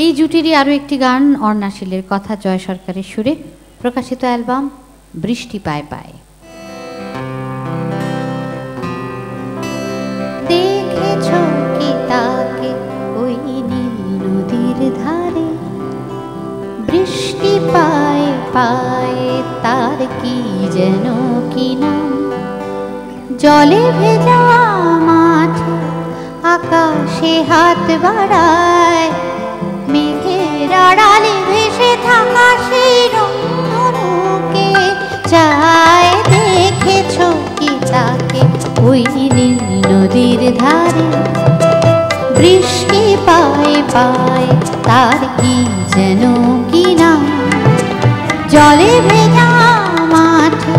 এই জুটিরই আরও একটি গান অর্ণাশীলের কথা, জয় সরকারের সুরে প্রকাশিত অ্যালবাম বৃষ্টি পায় পায়। দেখেছ কি তাকে ওই নীল নদীর ধারে, বৃষ্টি পায় পায় তার কি যেন কি নাম, জলে ভেজা মাঠ আকাশে হাত বাড়ায়, মেঘের আড়ালে ভেসে থাকা সেই রংধনুকে চায়। দেখেছ কি তাকে ওই নীল নদীর ধারে, বৃষ্টি পায় পায় তার কি যেন কি নাম, জলে ভেজা মাঠে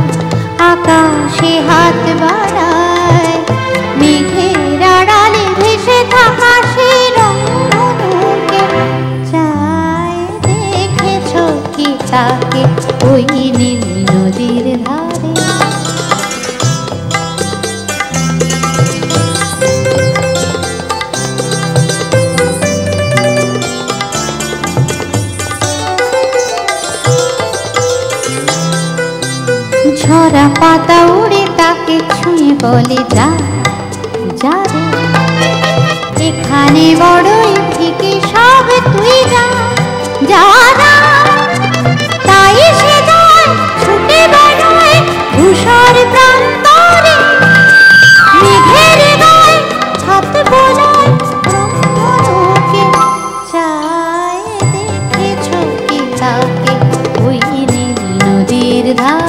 আকাশে হাত বাড়ায়, মেঘের আড়ালে ভেসে থাকা সেই রংধনুকে চায়। দেখেছ কি তাকে ওই নীল নদীর ধারে। ঝরা পাতা উড়ে তাকে ছুঁয়ে বলে যা যা রে, এখানে বড়ই থেকে সব তুই যা যা যা। তাই সে যায় ছুটে বেড়ায় ধূসর প্রান্তরে, মেঘের গায়ে হাত বোলায় রংধনুকে চায়। দেখেছ কি তাকে ওই নীল নদীর ধারে।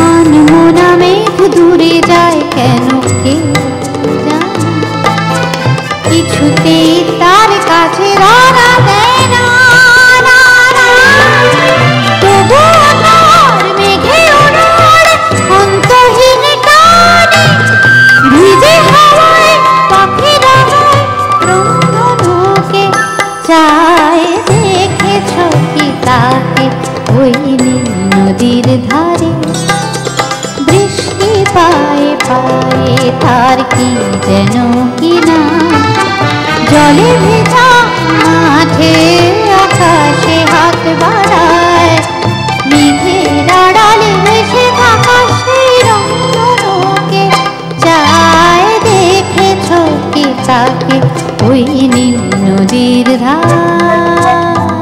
আনমনা মেঘ দূরে যায় কেন কে জানে, কিছুতেই তার কাছে ধরা দেয় না। তবুও তার মেঘে ওড়ার অন্তহীন টানে, ভিজে হাওয়ায় পাখি ডাকায় রংধনুকে চায়। দেখেছ কি তাকে ওই নীল নদীর ধারে, বৃষ্টি পায় পায় তার কি যেন কি না, জলে ভেজা মাঠে আকাশে হাত বাড়ায়, মেঘের আড়ালে ভেসে থাকা সেই রংধনুকে চায়। দেখেছ কি তাকে ওই নীল নদীর ধারে।